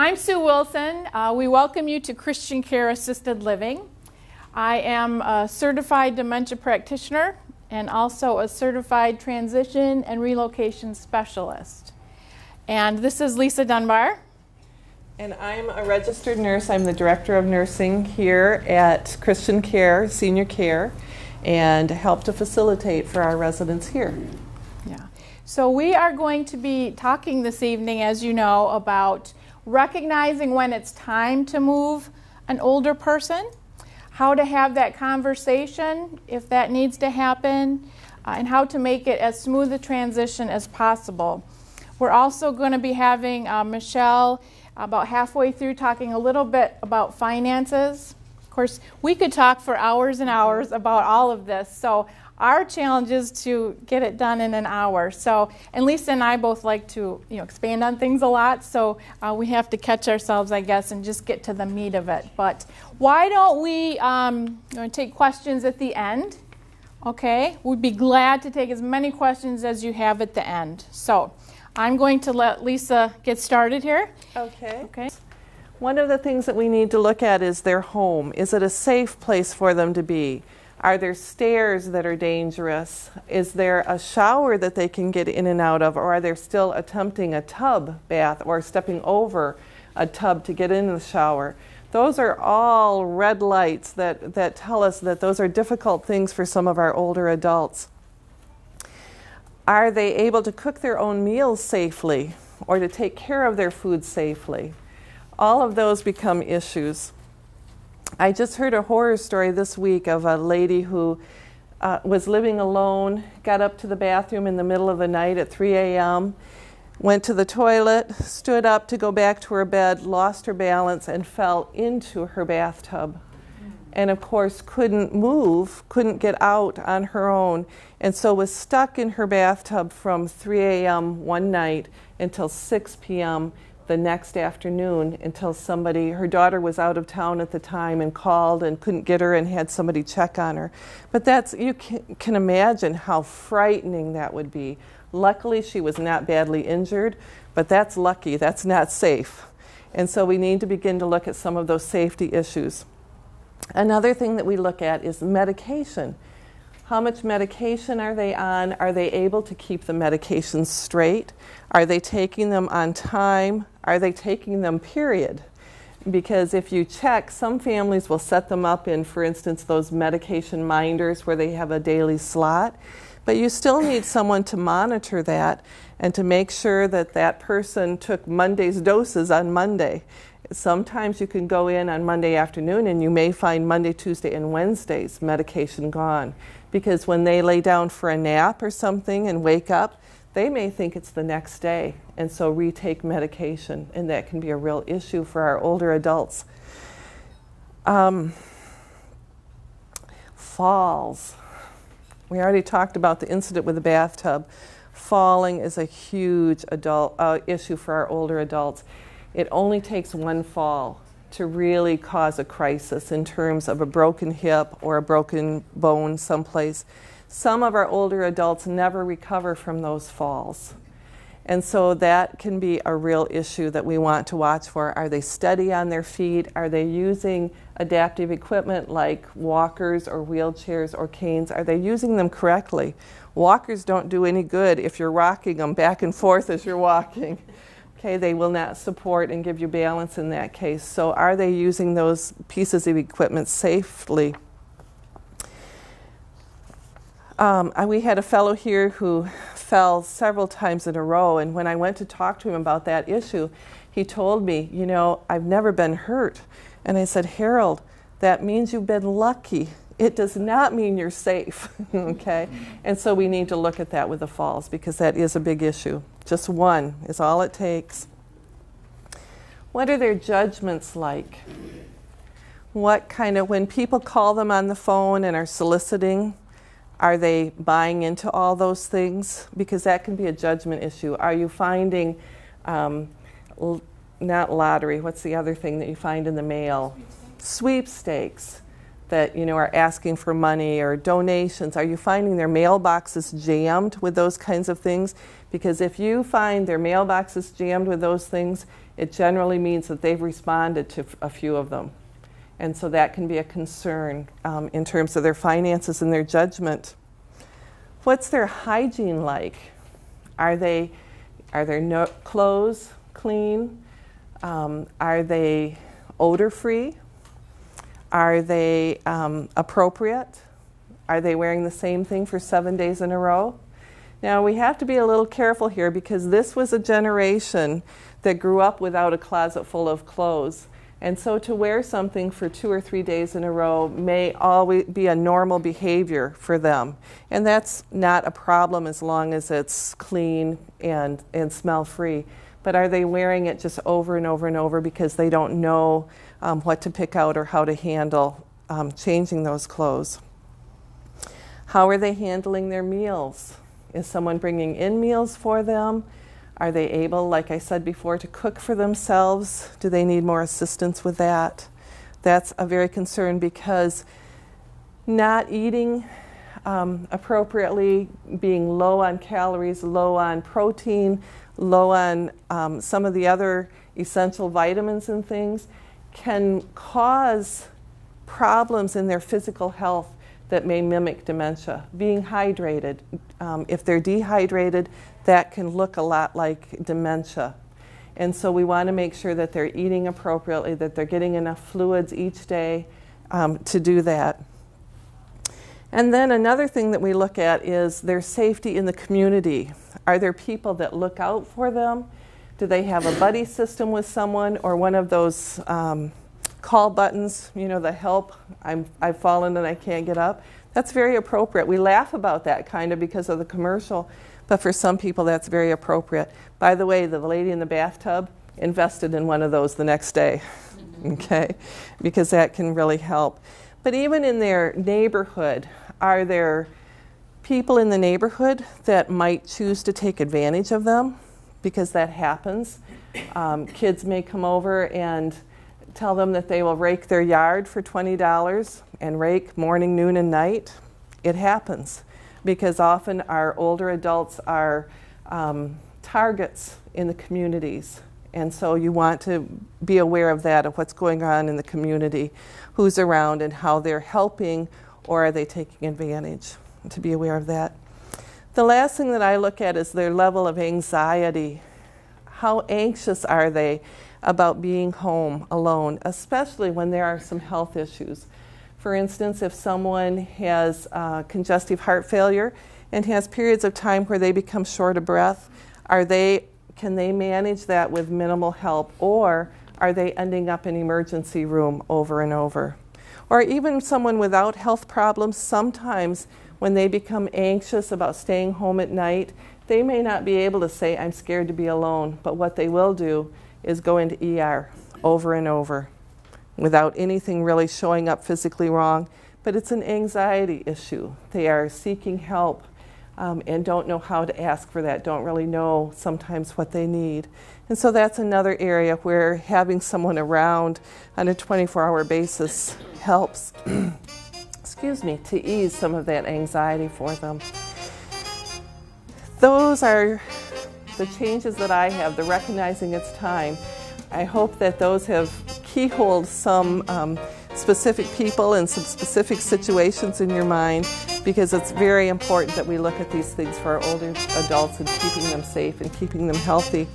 I'm Sue Wilson. We welcome you to Christian Care Assisted Living. I am a certified dementia practitioner and also a certified transition and relocation specialist. And this is Lisa Dunbar. And I'm a registered nurse. I'm the director of nursing here at Christian Care Senior Care and help to facilitate for our residents here. Yeah. So we are going to be talking this evening, as you know, about recognizing when it's time to move an older person, how to have that conversation if that needs to happen, and how to make it as smooth a transition as possible. We're also going to be having Michelle about halfway through talking a little bit about finances. Of course, we could talk for hours and hours about all of this, so our challenge is to get it done in an hour. So, and Lisa and I both like to, expand on things a lot. So we have to catch ourselves, I guess, and just get to the meat of it. But why don't we take questions at the end? Okay, we'd be glad to take as many questions as you have at the end. So I'm going to let Lisa get started here. Okay. One of the things that we need to look at is their home. Is it a safe place for them to be? Are there stairs that are dangerous? Is there a shower that they can get in and out of? Or are they still attempting a tub bath or stepping over a tub to get into the shower? Those are all red lights that tell us that those are difficult things for some of our older adults. Are they able to cook their own meals safely or to take care of their food safely? All of those become issues. I just heard a horror story this week of a lady who was living alone, got up to the bathroom in the middle of the night at 3 a.m., went to the toilet, stood up to go back to her bed, lost her balance, and fell into her bathtub. And of course couldn't move, couldn't get out on her own, and so was stuck in her bathtub from 3 a.m. one night until 6 p.m. the next afternoon, until her daughter was out of town at the time and called and couldn't get her and had somebody check on her. But you can imagine how frightening that would be. Luckily she was not badly injured, but that's lucky, that's not safe. And so we need to begin to look at some of those safety issues. Another thing that we look at is medication. How much medication are they on? Are they able to keep the medications straight? Are they taking them on time? Are they taking them, period? Because if you check, some families will set them up in, for instance, those medication minders where they have a daily slot. But you still need someone to monitor that and to make sure that that person took Monday's doses on Monday. Sometimes you can go in on Monday afternoon and you may find Monday, Tuesday, and Wednesday's medication gone. Because when they lay down for a nap or something and wake up, they may think it's the next day and so retake medication, and that can be a real issue for our older adults. Falls. We already talked about the incident with the bathtub. Falling is a huge issue for our older adults. It only takes one fall to really cause a crisis in terms of a broken hip or a broken bone someplace. Some of our older adults never recover from those falls. And so that can be a real issue that we want to watch for. Are they steady on their feet? Are they using adaptive equipment like walkers or wheelchairs or canes? Are they using them correctly? Walkers don't do any good if you're rocking them back and forth as you're walking. Okay, they will not support and give you balance in that case. So are they using those pieces of equipment safely? We had a fellow here who fell several times in a row, and when I went to talk to him about that issue, he told me, I've never been hurt. And I said, Harold, that means you've been lucky. It does not mean you're safe, okay? And so we need to look at that with the falls because that is a big issue. Just one is all it takes. What are their judgments like? When people call them on the phone and are soliciting, are they buying into all those things? Because that can be a judgment issue. Are you finding, not lottery, what's the other thing that you find in the mail? Sweepstakes. that, you know, are asking for money or donations? Are you finding their mailboxes jammed with those kinds of things? Because if you find their mailboxes jammed with those things, it generally means that they've responded to a few of them. And so that can be a concern in terms of their finances and their judgment. What's their hygiene like? Are their clothes clean? Are they odor-free? Are they appropriate? Are they wearing the same thing for 7 days in a row? Now, we have to be a little careful here because this was a generation that grew up without a closet full of clothes. And so to wear something for 2 or 3 days in a row may always be a normal behavior for them. And that's not a problem as long as it's clean and smell-free. But are they wearing it just over and over and over because they don't know what to pick out or how to handle changing those clothes? How are they handling their meals? Is someone bringing in meals for them? Are they able, like I said before, to cook for themselves? Do they need more assistance with that? That's a very concern because not eating appropriately, being low on calories, low on protein, low on some of the other essential vitamins and things can cause problems in their physical health that may mimic dementia. Being hydrated, if they're dehydrated, that can look a lot like dementia. And so we want to make sure that they're eating appropriately, that they're getting enough fluids each day to do that. And then another thing that we look at is their safety in the community. Are there people that look out for them? Do they have a buddy system with someone or one of those call buttons, you know, the help, I've fallen and I can't get up? That's very appropriate. We laugh about that kind of because of the commercial, but for some people that's very appropriate. By the way, the lady in the bathtub invested in one of those the next day, okay, because that can really help. But even in their neighborhood, are there people in the neighborhood that might choose to take advantage of them? Because that happens. Kids may come over and tell them that they will rake their yard for $20 and rake morning, noon, and night. It happens because often our older adults are targets in the communities. And so you want to be aware of that, of what's going on in the community, who's around and how they're helping or are they taking advantage, to be aware of that. The last thing that I look at is their level of anxiety. How anxious are they about being home alone, especially when there are some health issues? For instance, if someone has congestive heart failure and has periods of time where they become short of breath, can they manage that with minimal help, or are they ending up in emergency room over and over? Or even someone without health problems, sometimes when they become anxious about staying home at night, they may not be able to say, I'm scared to be alone, but what they will do is go into ER over and over without anything really showing up physically wrong. But it's an anxiety issue. They are seeking help and don't know how to ask for that, don't really know sometimes what they need. And so that's another area where having someone around on a 24-hour basis helps excuse me, to ease some of that anxiety for them. Those are the changes that I have, the recognizing it's time. I hope that those have keyholed some specific people and some specific situations in your mind, because it's very important that we look at these things for our older adults and keeping them safe and keeping them healthy.